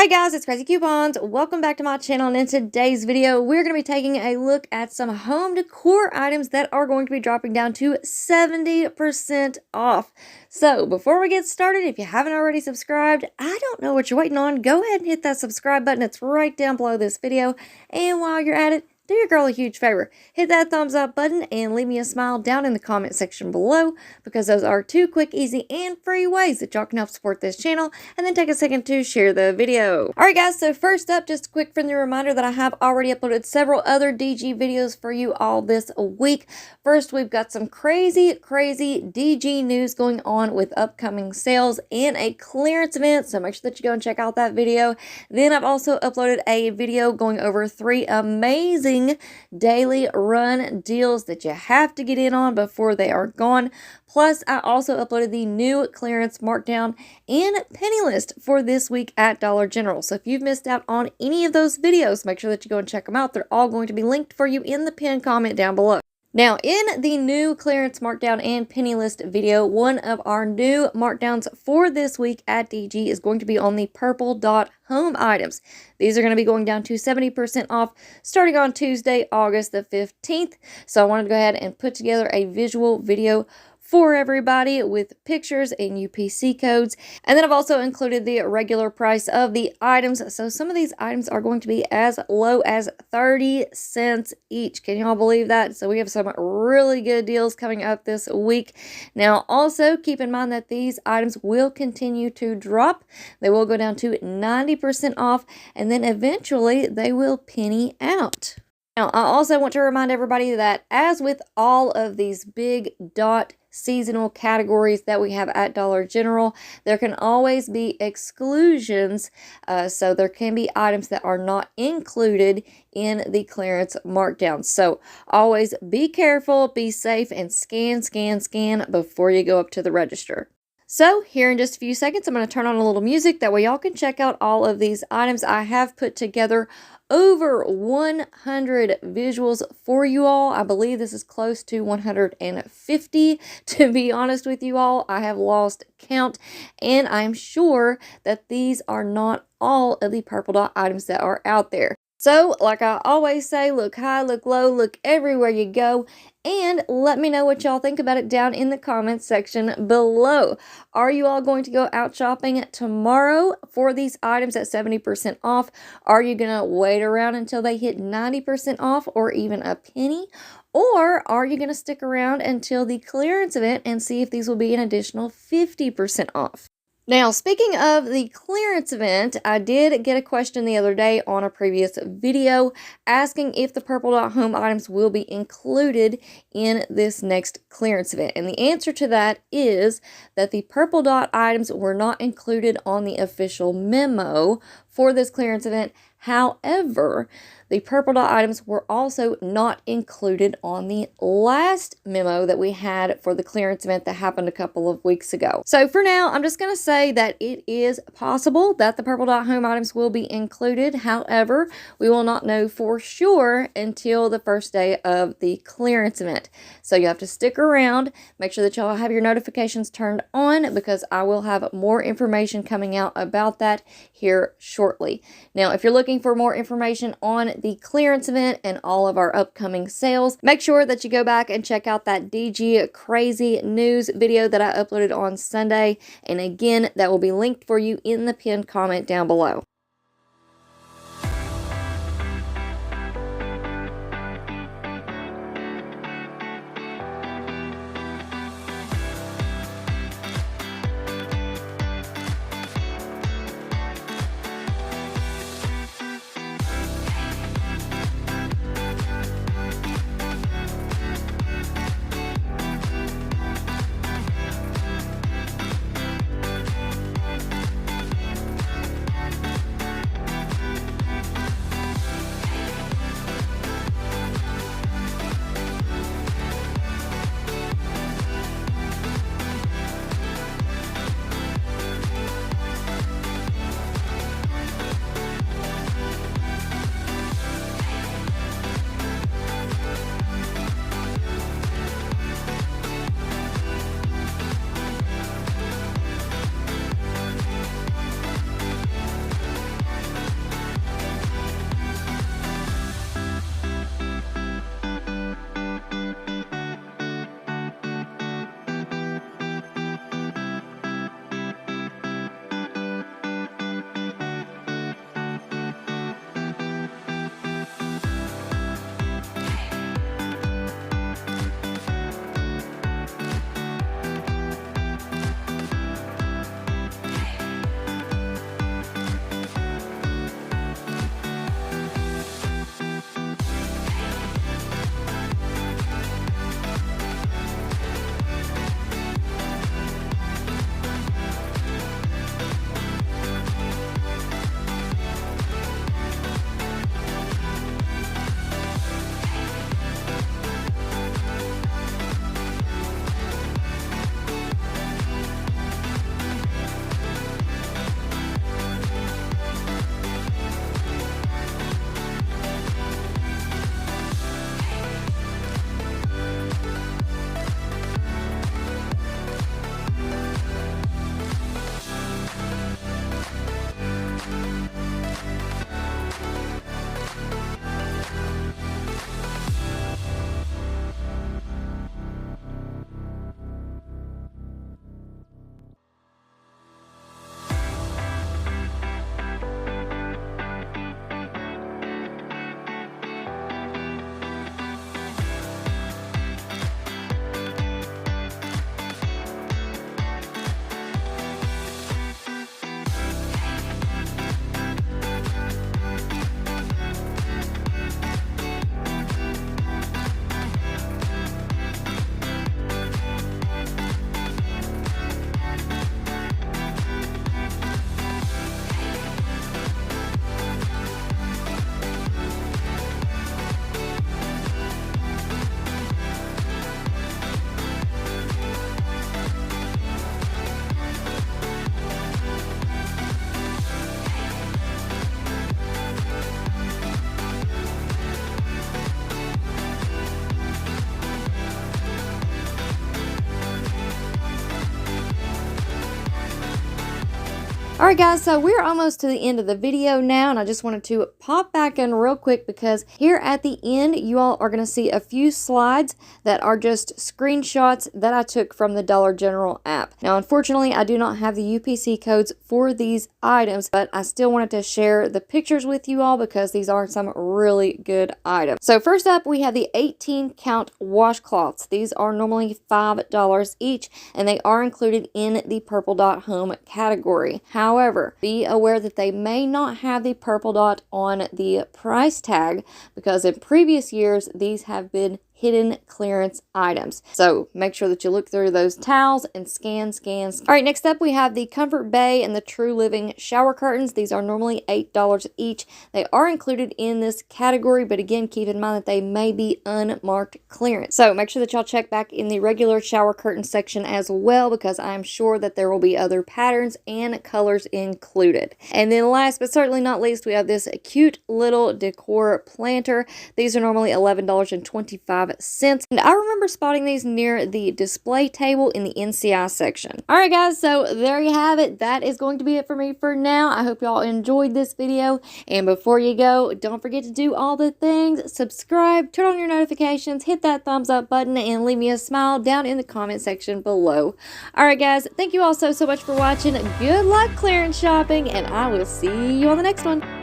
Hey guys, it's Craz-E Coupons. Welcome back to my channel, and in today's video, we're going to be taking a look at some home decor items that are going to be dropping down to 70% off. So before we get started, if you haven't already subscribed, I don't know what you're waiting on. Go ahead and hit that subscribe button. It's right down below this video. And while you're at it, do your girl a huge favor. Hit that thumbs up button and leave me a smile down in the comment section below, because those are two quick, easy, and free ways that y'all can help support this channel, and then take a second to share the video. Alright guys, so first up, just a quick friendly reminder that I have already uploaded several other DG videos for you all this week. First, we've got some crazy DG news going on with upcoming sales and a clearance event, so make sure that you go and check out that video. Then I've also uploaded a video going over 3 amazing daily run deals that you have to get in on before they are gone. Plus, I also uploaded the new clearance markdown and penny list for this week at Dollar General. So if you've missed out on any of those videos, make sure that you go and check them out. They're all going to be linked for you in the pinned comment down below. Now, in the new clearance markdown and penny list video, one of our new markdowns for this week at DG is going to be on the purple dot home items. These are going to be going down to 70% off starting on Tuesday, August the 15th. So I wanted to go ahead and put together a visual video for everybody with pictures and UPC codes. And then I've also included the regular price of the items. So some of these items are going to be as low as 30 cents each. Can y'all believe that? So we have some really good deals coming up this week. Now also keep in mind that these items will continue to drop. They will go down to 90% off, and then eventually they will penny out. Now, I also want to remind everybody that as with all of these big dot seasonal categories that we have at Dollar General, there can always be exclusions. So there can be items that are not included in the clearance markdown. So always be careful, be safe, and scan before you go up to the register. So here in just a few seconds, I'm going to turn on a little music. That way y'all can check out all of these items. I have put together over 100 visuals for you all. I believe this is close to 150. To be honest with you all, I have lost count, and I'm sure that these are not all of the purple dot items that are out there. So, like I always say, look high, look low, look everywhere you go, and let me know what y'all think about it down in the comments section below. Are you all going to go out shopping tomorrow for these items at 70% off? Are you going to wait around until they hit 90% off or even a penny? Or are you going to stick around until the clearance event and see if these will be an additional 50% off? Now, speaking of the clearance event, I did get a question the other day on a previous video asking if the purple dot home items will be included in this next clearance event. And the answer to that is that the purple dot items were not included on the official memo for this clearance event. However, the purple dot items were also not included on the last memo that we had for the clearance event that happened a couple of weeks ago. So for now, I'm just going to say that it is possible that the purple dot home items will be included. However, we will not know for sure until the first day of the clearance event. So you have to stick around. Make sure that y'all have your notifications turned on, because I will have more information coming out about that here shortly. Now, if you're looking for more information on the clearance event and all of our upcoming sales, make sure that you go back and check out that DG crazy news video that I uploaded on Sunday. And again, that will be linked for you in the pinned comment down below. Alright guys, so we're almost to the end of the video now, and I just wanted to pop back in real quick because here at the end you all are going to see a few slides that are just screenshots that I took from the Dollar General app. Now unfortunately I do not have the UPC codes for these items, but I still wanted to share the pictures with you all because these are some really good items. So first up we have the 18 count washcloths. These are normally $5 each and they are included in the purple dot home category. However, be aware that they may not have the purple dot on the price tag because in previous years these have been hidden clearance items. So make sure that you look through those towels and scan. All right, next up we have the Comfort Bay and the True Living shower curtains. These are normally $8 each. They are included in this category, but again, keep in mind that they may be unmarked clearance. So make sure that y'all check back in the regular shower curtain section as well because I'm sure that there will be other patterns and colors included. And then last but certainly not least, we have this cute little decor planter. These are normally $11.25. And I remember spotting these near the display table in the NCI section. Alright guys, so there you have it. That is going to be it for me for now. I hope y'all enjoyed this video. And before you go, don't forget to do all the things. Subscribe, turn on your notifications, hit that thumbs up button, and leave me a smile down in the comment section below. Alright guys, thank you all so much for watching. Good luck clearance shopping, and I will see you on the next one.